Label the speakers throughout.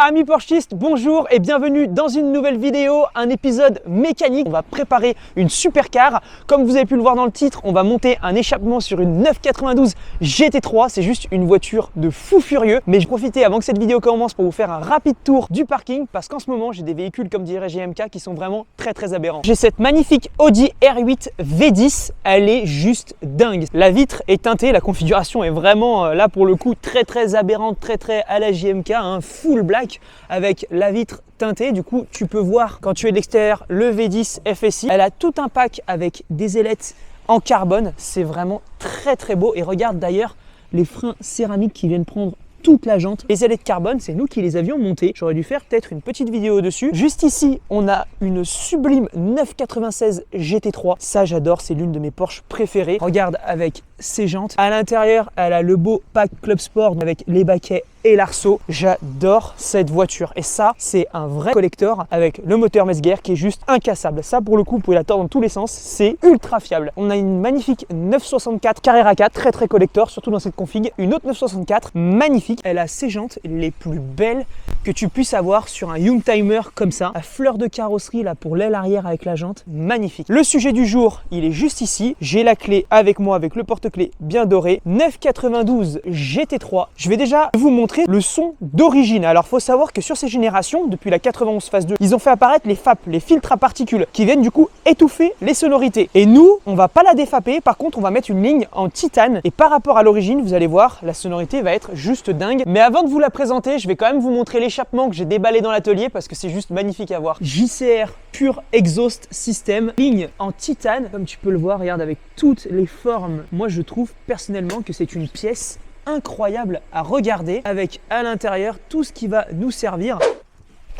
Speaker 1: Amis Porschistes, bonjour et bienvenue dans une nouvelle vidéo, un épisode mécanique. On va préparer une supercar. Comme vous avez pu le voir dans le titre, on va monter un échappement sur une 992 GT3. C'est juste une voiture de fou furieux. Mais je profitais avant que cette vidéo commence pour vous faire un rapide tour du parking parce qu'en ce moment, j'ai des véhicules, comme dirait GMK, qui sont vraiment très aberrants. J'ai cette magnifique Audi R8 V10. Elle est juste dingue. La vitre est teintée, la configuration est vraiment là pour le coup très aberrante, très à la JMK, hein, full black. Avec la vitre teintée, du coup tu peux voir quand tu es de l'extérieur le V10 FSI. Elle a tout un pack avec des ailettes en carbone, c'est vraiment très beau. Et regarde d'ailleurs les freins céramiques qui viennent prendre toute la jante. Les ailettes carbone, c'est nous qui les avions montées. J'aurais dû faire peut-être une petite vidéo dessus. Juste ici, on a une sublime 996 GT3. Ça, j'adore, c'est l'une de mes Porsche préférées. Regarde avec ses jantes. À l'intérieur, elle a le beau pack Club Sport avec les baquets et l'arceau. J'adore cette voiture. Et ça, c'est un vrai collector avec le moteur Mezger qui est juste incassable. Ça, pour le coup, vous pouvez la tordre dans tous les sens. C'est ultra fiable. On a une magnifique 964 Carrera 4, très collector, surtout dans cette config. Une autre 964, magnifique. Elle a ses jantes les plus belles que tu puisses avoir sur un Youngtimer comme ça. La fleur de carrosserie là pour l'aile arrière avec la jante, magnifique. Le sujet du jour, il est juste ici. J'ai la clé avec moi, avec le porte-clés bien doré. 992 GT3. Je vais déjà vous montrer le son d'origine. Alors, faut savoir que sur ces générations, depuis la 91 phase 2, ils ont fait apparaître les FAP, les filtres à particules, qui viennent du coup étouffer les sonorités. Et nous, on va pas la défaper. Par contre, on va mettre une ligne en titane. Et par rapport à l'origine, vous allez voir, la sonorité va être juste dingue. Mais avant de vous la présenter, je vais quand même vous montrer l'échappement que j'ai déballé dans l'atelier parce que c'est juste magnifique à voir. JCR Pure Exhaust System, ligne en titane. Comme tu peux le voir, regarde avec toutes les formes. Moi, je trouve personnellement que c'est une pièce incroyable à regarder avec à l'intérieur tout ce qui va nous servir.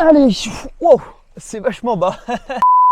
Speaker 1: Allez, wow, c'est vachement bas.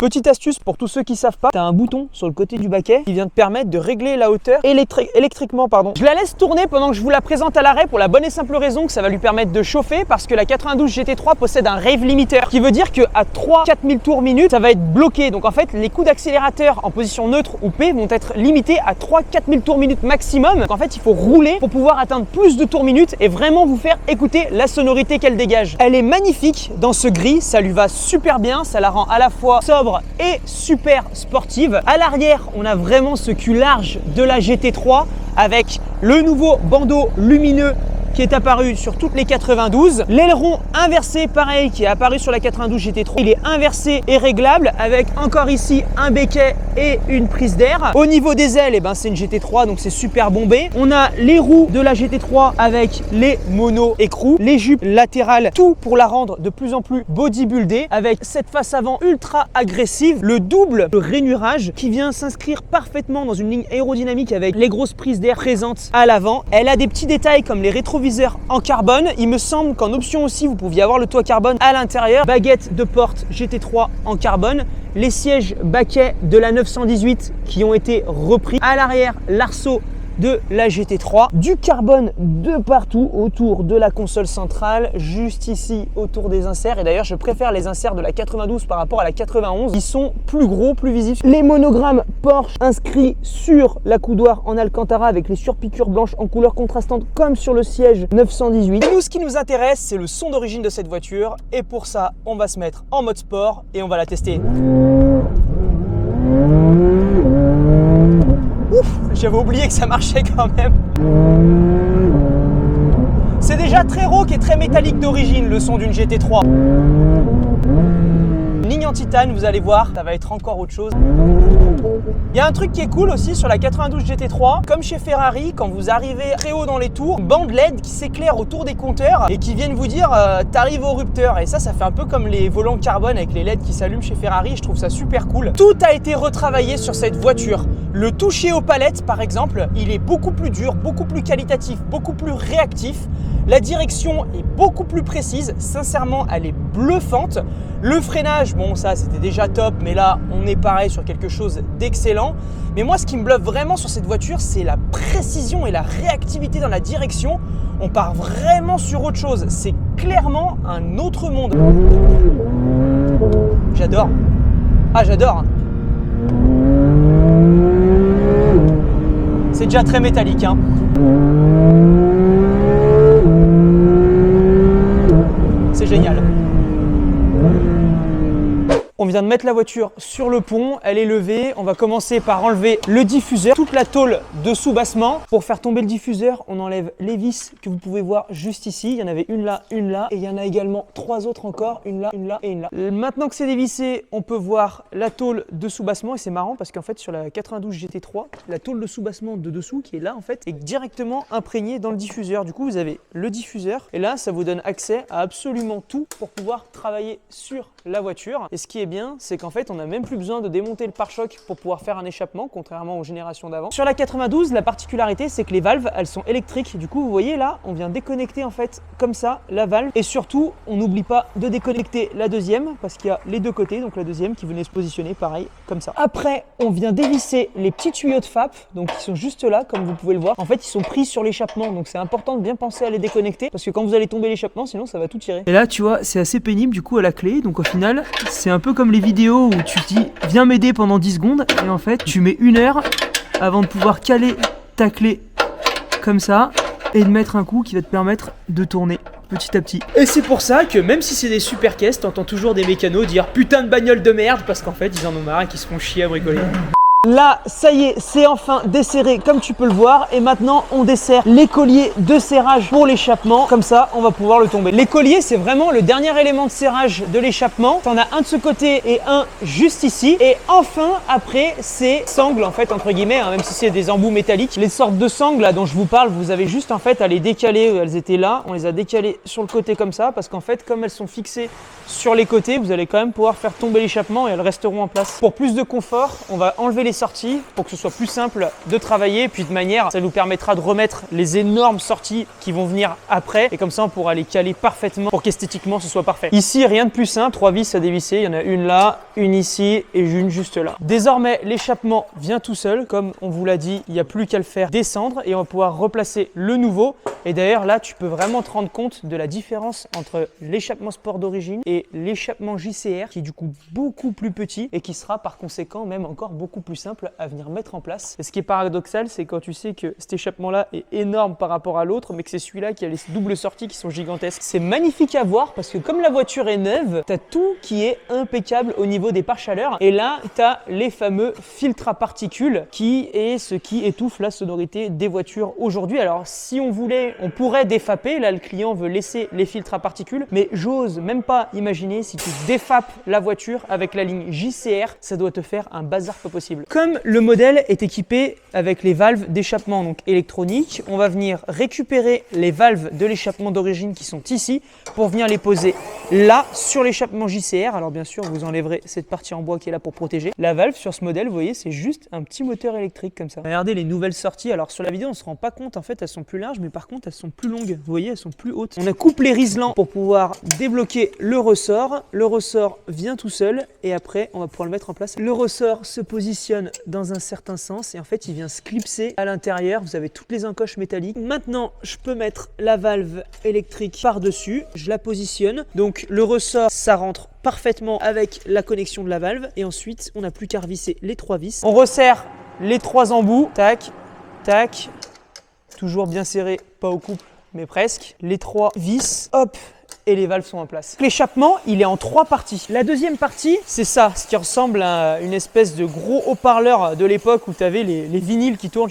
Speaker 1: Petite astuce pour tous ceux qui savent pas, tu as un bouton sur le côté du baquet qui vient te permettre de régler la hauteur électriquement. Je la laisse tourner pendant que je vous la présente à l'arrêt pour la bonne et simple raison que ça va lui permettre de chauffer parce que la 92 GT3 possède un rave limiter qui veut dire qu'à 3-4 000 tours minute, ça va être bloqué. Donc en fait, les coups d'accélérateur en position neutre ou P vont être limités à 3-4 000 tours minute maximum. Donc en fait, il faut rouler pour pouvoir atteindre plus de tours minute et vraiment vous faire écouter la sonorité qu'elle dégage. Elle est magnifique dans ce gris, ça lui va super bien, ça la rend à la fois sobre et super sportive. À l'arrière, on a vraiment ce cul large de la GT3 avec le nouveau bandeau lumineux qui est apparu sur toutes les 92. L'aileron inversé, pareil, qui est apparu sur la 92 GT3. Il est inversé et réglable avec encore ici un béquet et une prise d'air. Au niveau des ailes, c'est une GT3, donc c'est super bombé. On a les roues de la GT3 avec les mono écrous, les jupes latérales, tout pour la rendre de plus en plus bodybuildée avec cette face avant ultra agressive, le double rainurage qui vient s'inscrire parfaitement dans une ligne aérodynamique avec les grosses prises d'air présentes à l'avant. Elle a des petits détails comme les rétroviseurs en carbone. Il me semble qu'en option aussi, vous pouviez avoir le toit carbone à l'intérieur. Baguette de porte GT3 en carbone. Les sièges baquets de la 918 qui ont été repris. À l'arrière, l'arceau de la GT3, du carbone de partout autour de la console centrale, juste ici autour des inserts. Et d'ailleurs, je préfère les inserts de la 92 par rapport à la 91. Ils sont plus gros, plus visibles. Les monogrammes Porsche inscrits sur la coudoir en Alcantara avec les surpiqûres blanches en couleur contrastante comme sur le siège 918. Et nous, ce qui nous intéresse, c'est le son d'origine de cette voiture. Et pour ça, on va se mettre en mode sport et on va la tester. Ouf, j'avais oublié que ça marchait quand même. C'est déjà très rauque et très métallique d'origine le son d'une GT3. Ligne en titane, vous allez voir, ça va être encore autre chose. Il y a un truc qui est cool aussi sur la 92 GT3, comme chez Ferrari, quand vous arrivez très haut dans les tours, bande LED qui s'éclaire autour des compteurs et qui viennent vous dire t'arrives au rupteur. Et ça fait un peu comme les volants carbone avec les LED qui s'allument chez Ferrari. Je trouve ça super cool. Tout a été retravaillé sur cette voiture. Le toucher aux palettes, par exemple, il est beaucoup plus dur, beaucoup plus qualitatif, beaucoup plus réactif. La direction est beaucoup plus précise. Sincèrement, elle est bluffante. Le freinage, bon, ça c'était déjà top, mais là on est pareil sur quelque chose d'excellent. Mais moi, ce qui me bluffe vraiment sur cette voiture, c'est la précision et la réactivité dans la direction. On part vraiment sur autre chose. C'est clairement un autre monde. J'adore. Ah, j'adore. C'est déjà très métallique, hein. génial. On vient de mettre la voiture sur le pont, elle est levée. On va commencer par enlever le diffuseur, toute la tôle de soubassement. Pour faire tomber le diffuseur, on enlève les vis que vous pouvez voir juste ici. Il y en avait une là, et il y en a également 3 autres encore, une là et une là. Maintenant que c'est dévissé, on peut voir la tôle de soubassement et c'est marrant parce qu'en fait sur la 92 GT3, la tôle de soubassement de dessous qui est là en fait est directement imprégnée dans le diffuseur. Du coup, vous avez le diffuseur et là, ça vous donne accès à absolument tout pour pouvoir travailler sur la voiture. Et ce qui est bien, c'est qu'en fait, on n'a même plus besoin de démonter le pare-choc pour pouvoir faire un échappement, contrairement aux générations d'avant. Sur la 92, la particularité, c'est que les valves, elles sont électriques. Du coup, vous voyez là, on vient déconnecter en fait comme ça la valve. Et surtout, on n'oublie pas de déconnecter la deuxième parce qu'il y a les deux côtés, donc la deuxième qui venait se positionner pareil comme ça. Après, on vient dévisser les petits tuyaux de FAP, donc qui sont juste là, comme vous pouvez le voir. En fait, ils sont pris sur l'échappement, donc c'est important de bien penser à les déconnecter parce que quand vous allez tomber l'échappement, sinon ça va tout tirer. Et là, tu vois, c'est assez pénible du coup à la clé, donc au final, c'est un peu comme les vidéos où tu te dis viens m'aider pendant 10 secondes et en fait tu mets 1 heure avant de pouvoir caler ta clé comme ça et de mettre un coup qui va te permettre de tourner petit à petit. Et c'est pour ça que même si c'est des super caisses, t'entends toujours des mécanos dire putain de bagnole de merde parce qu'en fait ils en ont marre et qu'ils se font chier à bricoler. Là, ça y est, c'est enfin desserré comme tu peux le voir et maintenant on desserre les colliers de serrage pour l'échappement, comme ça on va pouvoir le tomber. Les colliers, c'est vraiment le dernier élément de serrage de l'échappement. T'en as un de ce côté et un juste ici et enfin après ces sangles en fait entre guillemets, hein, même si c'est des embouts métalliques, les sortes de sangles là dont je vous parle, vous avez juste en fait à les décaler, elles étaient là, on les a décalées sur le côté comme ça parce qu'en fait comme elles sont fixées sur les côtés, vous allez quand même pouvoir faire tomber l'échappement et elles resteront en place. Pour plus de confort, on va enlever les sorties pour que ce soit plus simple de travailler, puis de manière ça nous permettra de remettre les énormes sorties qui vont venir après et comme ça on pourra les caler parfaitement pour qu'esthétiquement ce soit parfait. Ici rien de plus simple, 3 vis à dévisser, il y en a une là, une ici et une juste là. Désormais l'échappement vient tout seul, comme on vous l'a dit, il n'y a plus qu'à le faire descendre et on va pouvoir replacer le nouveau. Et d'ailleurs là tu peux vraiment te rendre compte de la différence entre l'échappement sport d'origine et l'échappement JCR qui est du coup beaucoup plus petit et qui sera par conséquent même encore beaucoup plus simple à venir mettre en place. Et ce qui est paradoxal, c'est quand tu sais que cet échappement-là est énorme par rapport à l'autre, mais que c'est celui-là qui a les doubles sorties qui sont gigantesques. C'est magnifique à voir parce que comme la voiture est neuve, tu as tout qui est impeccable au niveau des pare-chaleur. Et là, tu as les fameux filtres à particules qui est ce qui étouffe la sonorité des voitures aujourd'hui. Alors, si on voulait, on pourrait défaper. Là, le client veut laisser les filtres à particules, mais j'ose même pas imaginer si tu défapes la voiture avec la ligne JCR, ça doit te faire un bazar pas possible. Comme le modèle est équipé avec les valves d'échappement donc électroniques, on va venir récupérer les valves de l'échappement d'origine qui sont ici pour venir les poser là sur l'échappement JCR. Alors bien sûr, vous enlèverez cette partie en bois qui est là pour protéger. La valve sur ce modèle, vous voyez, c'est juste un petit moteur électrique comme ça. Regardez les nouvelles sorties. Alors sur la vidéo, on se rend pas compte, en fait, elles sont plus larges, mais par contre, elles sont plus longues. Vous voyez, elles sont plus hautes. On a coupé les riselants pour pouvoir débloquer le ressort. Le ressort vient tout seul et après, on va pouvoir le mettre en place. Le ressort se positionne dans un certain sens et en fait il vient se clipser à l'intérieur. Vous avez toutes les encoches métalliques. Maintenant je peux mettre la valve électrique par dessus, je la positionne, donc le ressort ça rentre parfaitement avec la connexion de la valve et ensuite on n'a plus qu'à revisser les 3 vis. On resserre les 3 embouts, tac, tac, toujours bien serré, pas au couple mais presque, les 3 vis, hop, et les valves sont en place. L'échappement, il est en 3 parties. La deuxième partie, c'est ça, ce qui ressemble à une espèce de gros haut-parleur de l'époque où tu avais les vinyles qui tournent.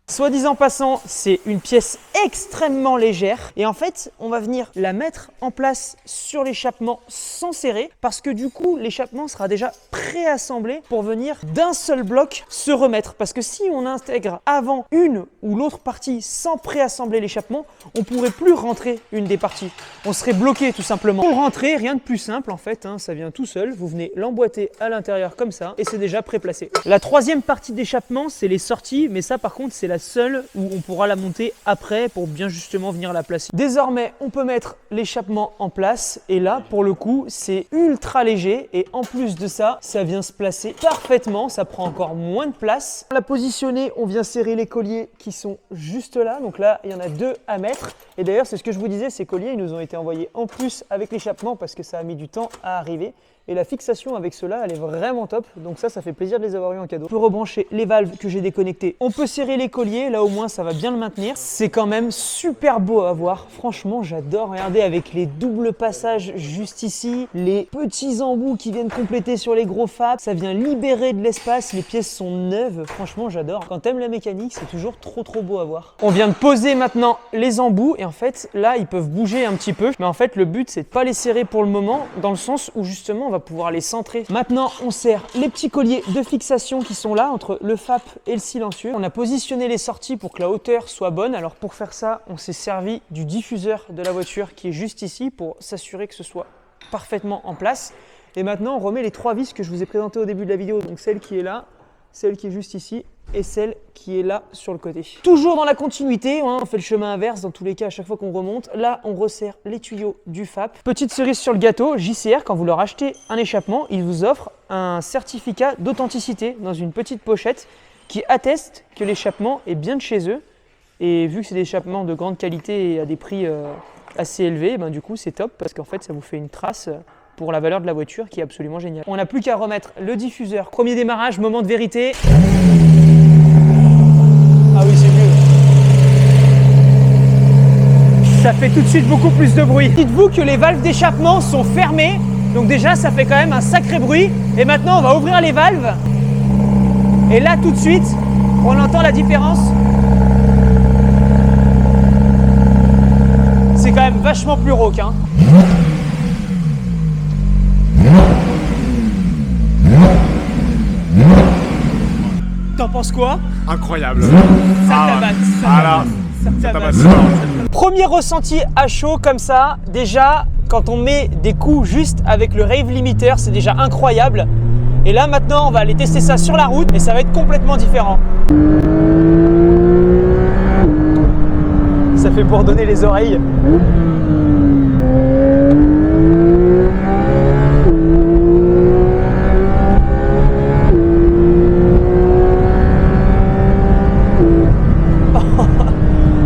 Speaker 1: Soit disant passant, c'est une pièce extrêmement légère et en fait, on va venir la mettre en place sur l'échappement sans serrer parce que du coup, l'échappement sera déjà préassemblé pour venir d'un seul bloc se remettre. Parce que si on intègre avant une ou l'autre partie sans préassembler l'échappement, on ne pourrait plus rentrer une des parties. On serait bloqué tout simplement. Pour rentrer, rien de plus simple en fait, hein, ça vient tout seul. Vous venez l'emboîter à l'intérieur comme ça et c'est déjà préplacé. La troisième partie d'échappement, c'est les sorties, mais ça par contre, c'est la seule où on pourra la monter après pour bien justement venir la placer. Désormais, on peut mettre l'échappement en place et là, pour le coup, c'est ultra léger et en plus de ça, ça vient se placer parfaitement, ça prend encore moins de place. Pour la positionner, on vient serrer les colliers qui sont juste là. Donc là, il y en a 2 à mettre. Et d'ailleurs, c'est ce que je vous disais, ces colliers, ils nous ont été envoyés en plus avec l'échappement parce que ça a mis du temps à arriver. Et la fixation avec ceux-là, elle est vraiment top. Donc ça fait plaisir de les avoir eu en cadeau. On peut rebrancher les valves que j'ai déconnectées. On peut serrer les colliers collier, là au moins ça va bien le maintenir. C'est quand même super beau à voir, franchement j'adore. Regardez avec les doubles passages juste ici, les petits embouts qui viennent compléter sur les gros fabs, ça vient libérer de l'espace, les pièces sont neuves, franchement j'adore. Quand t'aimes la mécanique, c'est toujours trop beau à voir. On vient de poser maintenant les embouts et en fait là ils peuvent bouger un petit peu, mais en fait le but c'est de pas les serrer pour le moment, dans le sens où justement on va pouvoir les centrer. Maintenant on serre les petits colliers de fixation qui sont là entre le FAP et le silencieux. On a positionné les sorties pour que la hauteur soit bonne. Alors pour faire ça, on s'est servi du diffuseur de la voiture qui est juste ici pour s'assurer que ce soit parfaitement en place. Et maintenant on remet les 3 vis que je vous ai présentées au début de la vidéo, donc celle qui est là, celle qui est juste ici et celle qui est là sur le côté. Toujours dans la continuité, on fait le chemin inverse dans tous les cas à chaque fois qu'on remonte. Là, on resserre les tuyaux du FAP. Petite cerise sur le gâteau, JCR, quand vous leur achetez un échappement, ils vous offrent un certificat d'authenticité dans une petite pochette qui atteste que l'échappement est bien de chez eux. Et vu que c'est des échappements de grande qualité et à des prix assez élevés, ben du coup c'est top parce qu'en fait ça vous fait une trace pour la valeur de la voiture qui est absolument géniale. On n'a plus qu'à remettre le diffuseur. Premier démarrage, moment de vérité. Ah oui, c'est mieux. Ça fait tout de suite beaucoup plus de bruit. Dites-vous que les valves d'échappement sont fermées. Donc déjà, ça fait quand même un sacré bruit. Et maintenant, on va ouvrir les valves. Et là, tout de suite, on entend la différence. C'est quand même vachement plus rauque, hein. T'en penses quoi?
Speaker 2: Incroyable.
Speaker 1: Ça tabasse. Premier ressenti à chaud comme ça, déjà quand on met des coups juste avec le rave limiter, c'est déjà incroyable. Et là maintenant on va aller tester ça sur la route et ça va être complètement différent. Ça fait bourdonner les oreilles.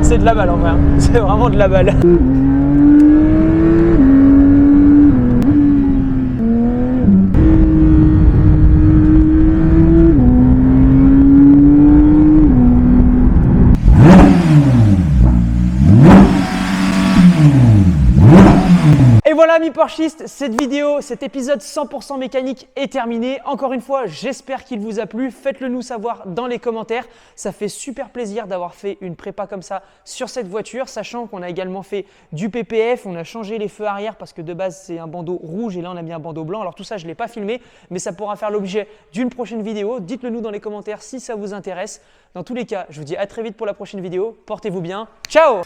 Speaker 1: C'est de la balle en vrai, c'est vraiment de la balle. Et voilà amis Porschistes, cette vidéo, cet épisode 100% mécanique est terminé. Encore une fois, j'espère qu'il vous a plu. Faites-le nous savoir dans les commentaires. Ça fait super plaisir d'avoir fait une prépa comme ça sur cette voiture, sachant qu'on a également fait du PPF. On a changé les feux arrière parce que de base c'est un bandeau rouge et là on a mis un bandeau blanc. Alors tout ça je ne l'ai pas filmé, mais ça pourra faire l'objet d'une prochaine vidéo. Dites-le nous dans les commentaires si ça vous intéresse. Dans tous les cas, je vous dis à très vite pour la prochaine vidéo. Portez-vous bien. Ciao!